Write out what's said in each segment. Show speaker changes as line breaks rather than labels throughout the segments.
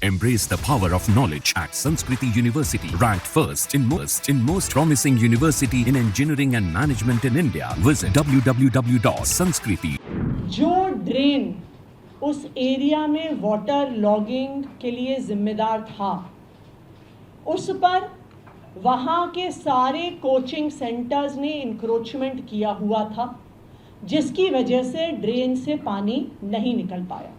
Embrace the power of knowledge at Sanskriti University, ranked first in most promising university in engineering and management in India. Visit www.sanskriti.
जो drain उस area में water logging के लिए जिम्मेदार था, उस पर वहाँ के सारे कोचिंग सेंटर्स ने इंक्रोचमेंट किया हुआ था, जिसकी वजह से ड्रेन से पानी नहीं निकल पाया।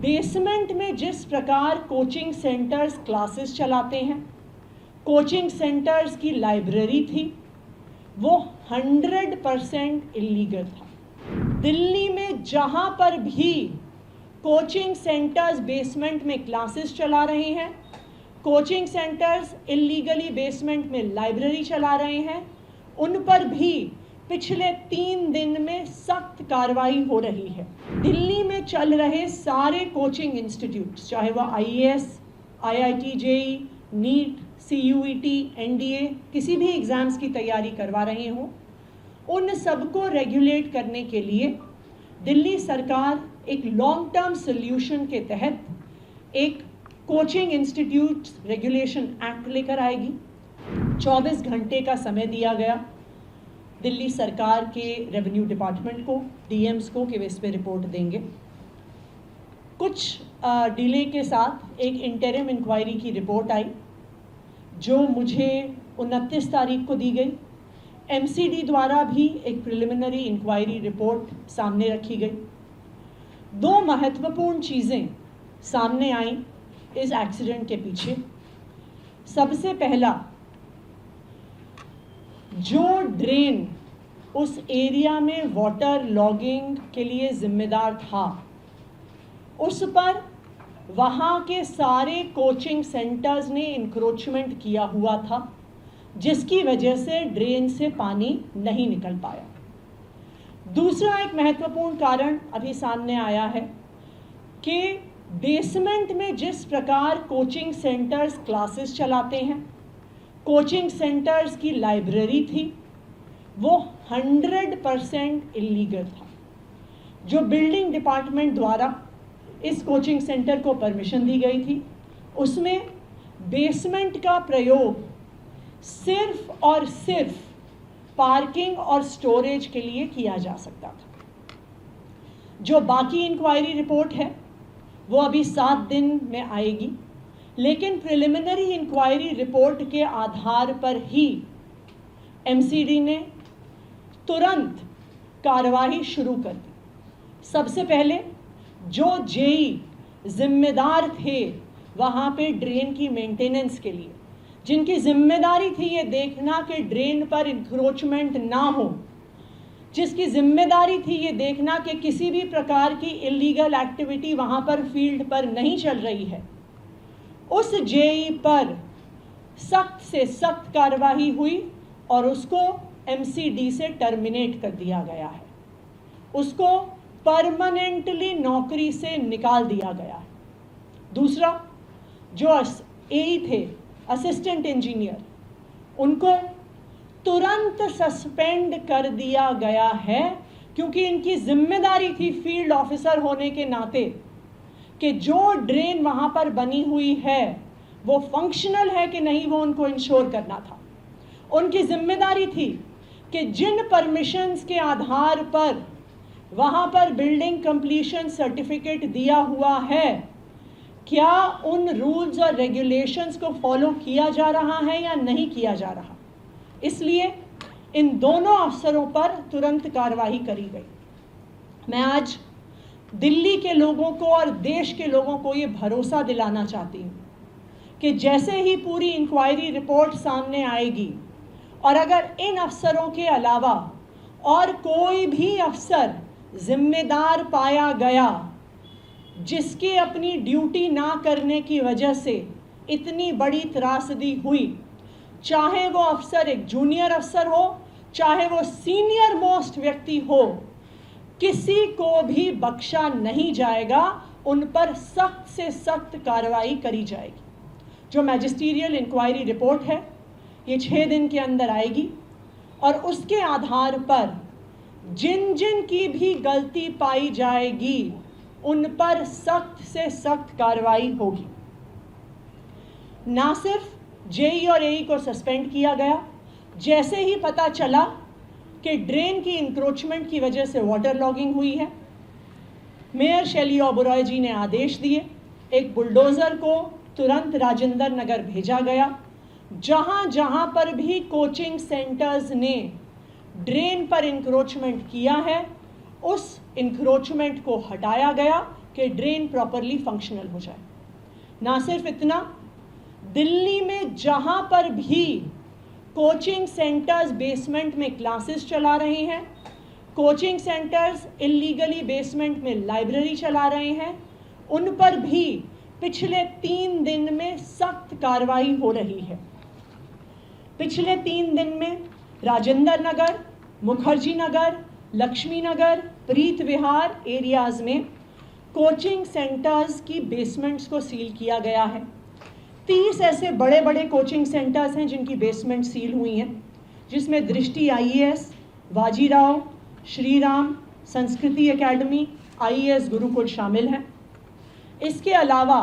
बेसमेंट में जिस प्रकार कोचिंग सेंटर्स क्लासेस चलाते हैं, कोचिंग सेंटर्स की लाइब्रेरी थी, वो 100% इलीगल था। दिल्ली में जहाँ पर भी कोचिंग सेंटर्स बेसमेंट में क्लासेस चला रहे हैं, कोचिंग सेंटर्स इलीगली बेसमेंट में लाइब्रेरी चला रहे हैं, उन पर भी पिछले 3 दिन में सख्त कार्रवाई हो रही है। दिल्ली में चल रहे सारे कोचिंग इंस्टीट्यूट्स, चाहे वह IAS, IIT JEE, NEET, CUET, NDA किसी भी एग्ज़ाम्स की तैयारी करवा रहे हों, उन सबको रेगुलेट करने के लिए दिल्ली सरकार एक लॉन्ग टर्म सोल्यूशन के तहत एक कोचिंग इंस्टीट्यूट्स रेगुलेशन एक्ट लेकर आएगी। 24 घंटे का समय दिया गया दिल्ली सरकार के रेवेन्यू डिपार्टमेंट को, DMs को, कि वे इस पर रिपोर्ट देंगे। कुछ डिले के साथ एक इंटरिम इंक्वायरी की रिपोर्ट आई, जो मुझे 29 तारीख को दी गई। MCD द्वारा भी एक प्रिलिमिनरी इंक्वायरी रिपोर्ट सामने रखी गई। 2 महत्वपूर्ण चीज़ें सामने आईं इस एक्सीडेंट के पीछे। सबसे पहला, जो ड्रेन उस एरिया में वाटर लॉगिंग के लिए जिम्मेदार था, उस पर वहाँ के सारे कोचिंग सेंटर्स ने इंक्रोचमेंट किया हुआ था, जिसकी वजह से ड्रेन से पानी नहीं निकल पाया। दूसरा एक महत्वपूर्ण कारण अभी सामने आया है कि बेसमेंट में जिस प्रकार कोचिंग सेंटर्स क्लासेस चलाते हैं, कोचिंग सेंटर्स की लाइब्रेरी थी, वो 100% इलीगल था। जो बिल्डिंग डिपार्टमेंट द्वारा इस कोचिंग सेंटर को परमिशन दी गई थी, उसमें बेसमेंट का प्रयोग सिर्फ और सिर्फ पार्किंग और स्टोरेज के लिए किया जा सकता था। जो बाकी इंक्वायरी रिपोर्ट है वो अभी 7 दिन में आएगी, लेकिन प्रिलिमिनरी इंक्वायरी रिपोर्ट के आधार पर ही MCD ने तुरंत कार्रवाई शुरू कर दी। सबसे पहले जो JEE जिम्मेदार थे वहाँ पे ड्रेन की मेंटेनेंस के लिए, जिनकी जिम्मेदारी थी ये देखना कि ड्रेन पर इंक्रोचमेंट ना हो, जिसकी जिम्मेदारी थी ये देखना कि किसी भी प्रकार की इलीगल एक्टिविटी वहाँ पर फील्ड पर नहीं चल रही है, उस JEE पर सख्त से सख्त कार्रवाई हुई और उसको MCD से टर्मिनेट कर दिया गया है। उसको परमानेंटली नौकरी से निकाल दिया गया है। दूसरा, जो AE थे, असिस्टेंट इंजीनियर, उनको तुरंत सस्पेंड कर दिया गया है, क्योंकि इनकी जिम्मेदारी थी फील्ड ऑफिसर होने के नाते कि जो ड्रेन वहाँ पर बनी हुई है वो फंक्शनल है कि नहीं, वो उनको इंश्योर करना था। उनकी जिम्मेदारी थी कि जिन परमिशंस के आधार पर वहाँ पर बिल्डिंग कंप्लीशन सर्टिफिकेट दिया हुआ है, क्या उन रूल्स और रेगुलेशंस को फॉलो किया जा रहा है या नहीं किया जा रहा। इसलिए इन दोनों अफसरों पर तुरंत कार्रवाई करी गई। मैं आज दिल्ली के लोगों को और देश के लोगों को ये भरोसा दिलाना चाहती हूँ कि जैसे ही पूरी इंक्वायरी रिपोर्ट सामने आएगी और अगर इन अफसरों के अलावा और कोई भी अफसर जिम्मेदार पाया गया जिसके अपनी ड्यूटी ना करने की वजह से इतनी बड़ी त्रासदी हुई, चाहे वो अफसर एक जूनियर अफसर हो, चाहे वो सीनियर मोस्ट व्यक्ति हो, किसी को भी बख्शा नहीं जाएगा। उन पर सख्त से सख्त कार्रवाई करी जाएगी। जो मैजिस्ट्रियल इंक्वायरी रिपोर्ट है ये 6 दिन के अंदर आएगी और उसके आधार पर जिन जिन की भी गलती पाई जाएगी उन पर सख्त से सख्त कार्रवाई होगी। ना सिर्फ जेई और एई को सस्पेंड किया गया, जैसे ही पता चला कि ड्रेन की इंक्रोचमेंट की वजह से वाटर लॉगिंग हुई है, मेयर शैली ओबरॉय जी ने आदेश दिए, एक बुलडोज़र को तुरंत राजेंद्र नगर भेजा गया। जहाँ जहाँ पर भी कोचिंग सेंटर्स ने ड्रेन पर इंक्रोचमेंट किया है, उस इंक्रोचमेंट को हटाया गया कि ड्रेन प्रॉपरली फंक्शनल हो जाए। ना सिर्फ इतना, दिल्ली में जहाँ पर भी कोचिंग सेंटर्स बेसमेंट में क्लासेस चला रहे हैं, कोचिंग सेंटर्स इल्लीगली बेसमेंट में लाइब्रेरी चला रहे हैं, उन पर भी पिछले 3 दिन में सख्त कार्रवाई हो रही है। पिछले 3 दिन में राजेंद्र नगर, मुखर्जी नगर, लक्ष्मी नगर, प्रीत विहार एरियाज़ में कोचिंग सेंटर्स की बेसमेंट्स को सील किया गया है। 30 ऐसे बड़े बड़े कोचिंग सेंटर्स हैं जिनकी बेसमेंट सील हुई हैं, जिसमें दृष्टि IAS, बाजीराव, श्रीराम, संस्कृति एकेडमी, IAS गुरुकुल शामिल हैं। इसके अलावा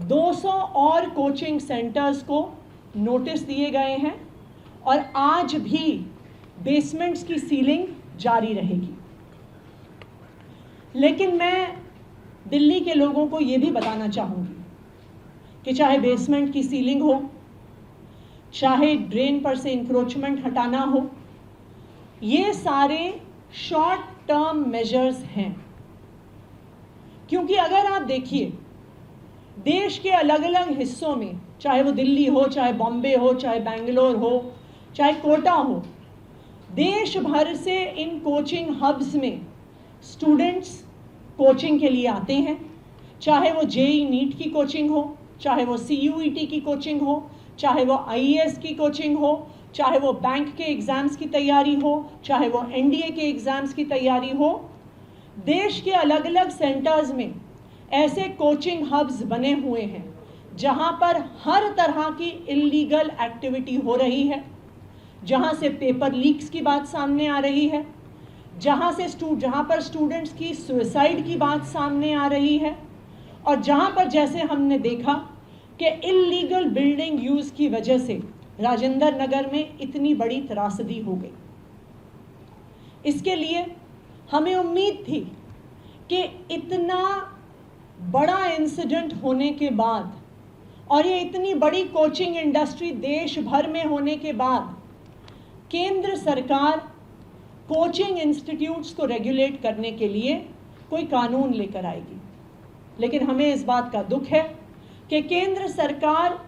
200 और कोचिंग सेंटर्स को नोटिस दिए गए हैं और आज भी बेसमेंट्स की सीलिंग जारी रहेगी। लेकिन मैं दिल्ली के लोगों को ये भी बताना चाहूँगी कि चाहे बेसमेंट की सीलिंग हो, चाहे ड्रेन पर से इंक्रोचमेंट हटाना हो, ये सारे शॉर्ट टर्म मेजर्स हैं। क्योंकि अगर आप देखिए, देश के अलग अलग हिस्सों में, चाहे वो दिल्ली हो, चाहे बॉम्बे हो, चाहे बेंगलोर हो, चाहे कोटा हो, देश भर से इन कोचिंग हब्स में स्टूडेंट्स कोचिंग के लिए आते हैं। चाहे वो जेई नीट की कोचिंग हो, चाहे वो CUET की कोचिंग हो, चाहे वो IAS की कोचिंग हो, चाहे वो बैंक के एग्ज़ाम्स की तैयारी हो, चाहे वो NDA के एग्ज़ाम्स की तैयारी हो। देश के अलग अलग सेंटर्स में ऐसे कोचिंग हब्स बने हुए हैं जहां पर हर तरह की इल्लीगल एक्टिविटी हो रही है, जहां से पेपर लीक्स की बात सामने आ रही है, जहां पर स्टूडेंट्स की सुसाइड की बात सामने आ रही है, और जहां पर जैसे हमने देखा कि इल्लीगल बिल्डिंग यूज़ की वजह से राजेंद्र नगर में इतनी बड़ी त्रासदी हो गई। इसके लिए हमें उम्मीद थी कि इतना बड़ा इंसिडेंट होने के बाद और ये इतनी बड़ी कोचिंग इंडस्ट्री देश भर में होने के बाद केंद्र सरकार कोचिंग इंस्टीट्यूट्स को रेगुलेट करने के लिए कोई कानून लेकर आएगी। लेकिन हमें इस बात का दुख है कि केंद्र सरकार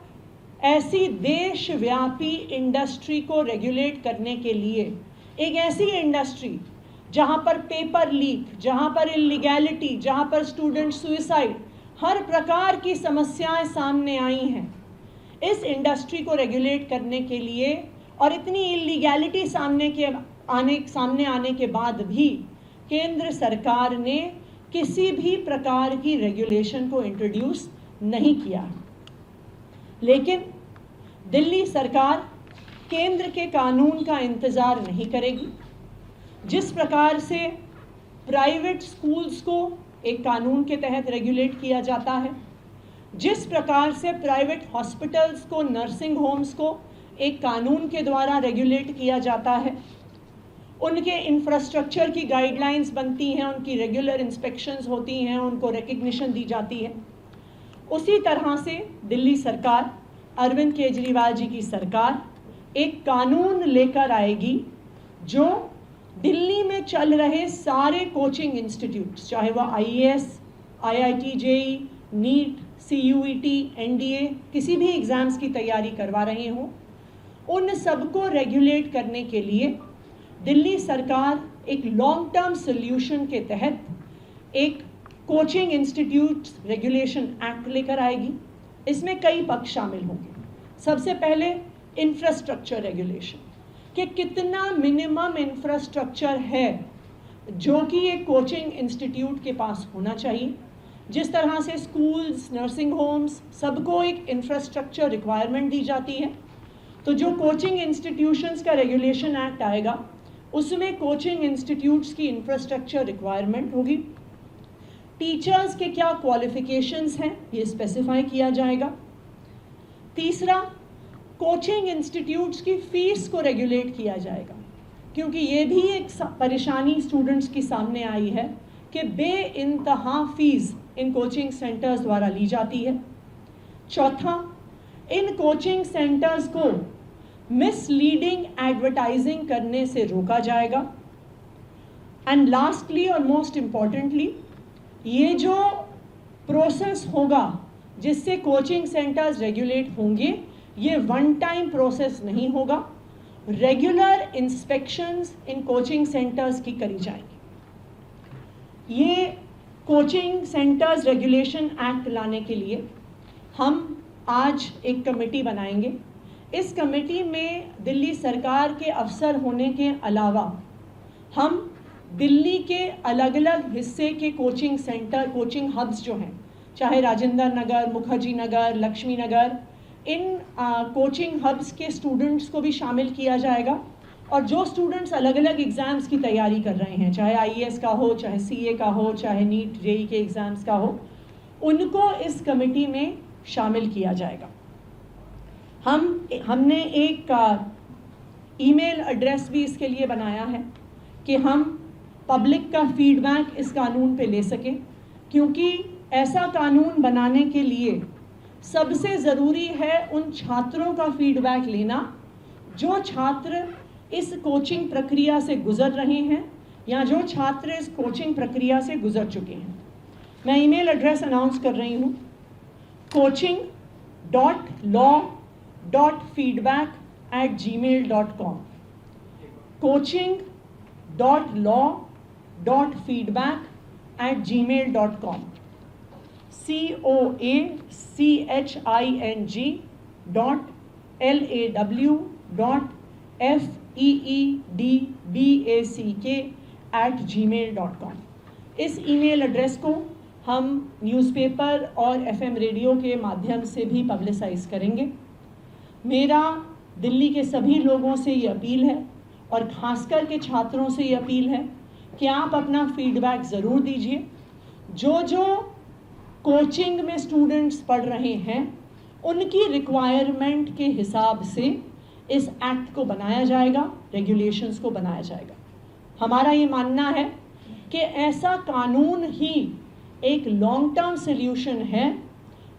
ऐसी देशव्यापी इंडस्ट्री को रेगुलेट करने के लिए, एक ऐसी इंडस्ट्री जहां पर पेपर लीक, जहां पर इलीगैलिटी, जहां पर स्टूडेंट सुसाइड, हर प्रकार की समस्याएं सामने आई हैं, इस इंडस्ट्री को रेगुलेट करने के लिए और इतनी इलीगैलिटी सामने आने के बाद भी केंद्र सरकार ने किसी भी प्रकार की रेगुलेशन को इंट्रोड्यूस नहीं किया। लेकिन दिल्ली सरकार केंद्र के कानून का इंतज़ार नहीं करेगी। जिस प्रकार से प्राइवेट स्कूल्स को एक कानून के तहत रेगुलेट किया जाता है, जिस प्रकार से प्राइवेट हॉस्पिटल्स को, नर्सिंग होम्स को एक कानून के द्वारा रेगुलेट किया जाता है, उनके इंफ्रास्ट्रक्चर की गाइडलाइंस बनती हैं, उनकी रेगुलर इंस्पेक्शंस होती हैं, उनको रिकग्निशन दी जाती है, उसी तरह से दिल्ली सरकार, अरविंद केजरीवाल जी की सरकार एक कानून लेकर आएगी जो दिल्ली में चल रहे सारे कोचिंग इंस्टीट्यूट्स, चाहे वो IAS, IIT JEE, NEET, CUET, NDA, किसी भी एग्ज़ाम्स की तैयारी करवा रहे हों, उन सबको रेगुलेट करने के लिए दिल्ली सरकार एक लॉन्ग टर्म सोल्यूशन के तहत एक कोचिंग इंस्टीट्यूट्स रेगुलेशन एक्ट लेकर आएगी। इसमें कई पक्ष शामिल होंगे। सबसे पहले इंफ्रास्ट्रक्चर रेगुलेशन, कि कितना मिनिमम इंफ्रास्ट्रक्चर है जो कि एक कोचिंग इंस्टीट्यूट के पास होना चाहिए। जिस तरह से स्कूल्स, नर्सिंग होम्स, सबको एक इंफ्रास्ट्रक्चर रिक्वायरमेंट दी जाती है, तो जो कोचिंग इंस्टीट्यूशंस का रेगुलेशन एक्ट आएगा उसमें कोचिंग इंस्टीट्यूट्स की इंफ्रास्ट्रक्चर रिक्वायरमेंट होगी। टीचर्स के क्या क्वालिफिकेशंस हैं ये स्पेसिफाई किया जाएगा। तीसरा, कोचिंग इंस्टीट्यूट्स की फीस को रेगुलेट किया जाएगा, क्योंकि ये भी एक परेशानी स्टूडेंट्स की सामने आई है कि बेइंतहा फीस इन कोचिंग सेंटर्स द्वारा ली जाती है। चौथा, इन कोचिंग सेंटर्स को मिसलीडिंग एडवर्टाइजिंग करने से रोका जाएगा। एंड लास्टली और मोस्ट इम्पॉर्टेंटली, ये जो प्रोसेस होगा जिससे कोचिंग सेंटर्स रेगुलेट होंगे, ये वन टाइम प्रोसेस नहीं होगा। Regular inspections in coaching centres की करी जाएंगी। ये कोचिंग सेंटर्स रेगुलेशन एक्ट लाने के लिए हम आज एक कमेटी बनाएंगे। इस कमेटी में दिल्ली सरकार के अफसर होने के अलावा हम दिल्ली के अलग अलग हिस्से के कोचिंग सेंटर, कोचिंग हब्स जो हैं, चाहे राजेंद्र नगर, मुखर्जी नगर, लक्ष्मी नगर, इन कोचिंग हब्स के स्टूडेंट्स को भी शामिल किया जाएगा। और जो स्टूडेंट्स अलग अलग एग्ज़ाम्स की तैयारी कर रहे हैं, चाहे IAS का हो, चाहे CA का हो, चाहे नीट JEE के एग्ज़ाम्स का हो, उनको इस कमेटी में शामिल किया जाएगा। हमने एक ईमेल एड्रेस भी इसके लिए बनाया है कि हम पब्लिक का फीडबैक इस कानून पे ले सकें, क्योंकि ऐसा कानून बनाने के लिए सबसे ज़रूरी है उन छात्रों का फीडबैक लेना जो छात्र इस कोचिंग प्रक्रिया से गुज़र रहे हैं या जो छात्र इस कोचिंग प्रक्रिया से गुज़र चुके हैं। मैं ईमेल एड्रेस अनाउंस कर रही हूँ, coaching.law.feedback@gmail.com, coaching.law.feedback@gmail.com, coaching.law.feedback@gmail.com। इस ईमेल एड्रेस को हम न्यूज़पेपर और FM रेडियो के माध्यम से भी पब्लिसाइज करेंगे। मेरा दिल्ली के सभी लोगों से ये अपील है और ख़ासकर के छात्रों से ये अपील है कि आप अपना फीडबैक ज़रूर दीजिए। जो कोचिंग में स्टूडेंट्स पढ़ रहे हैं उनकी रिक्वायरमेंट के हिसाब से इस एक्ट को बनाया जाएगा, रेगुलेशंस को बनाया जाएगा। हमारा ये मानना है कि ऐसा कानून ही एक लॉन्ग टर्म सल्यूशन है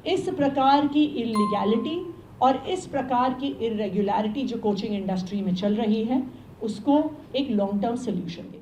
इस प्रकार की इलीगैलिटी और इस प्रकार की इर्रेगुलरिटी जो कोचिंग इंडस्ट्री में चल रही है, उसको एक लॉन्ग टर्म सल्यूशन दे।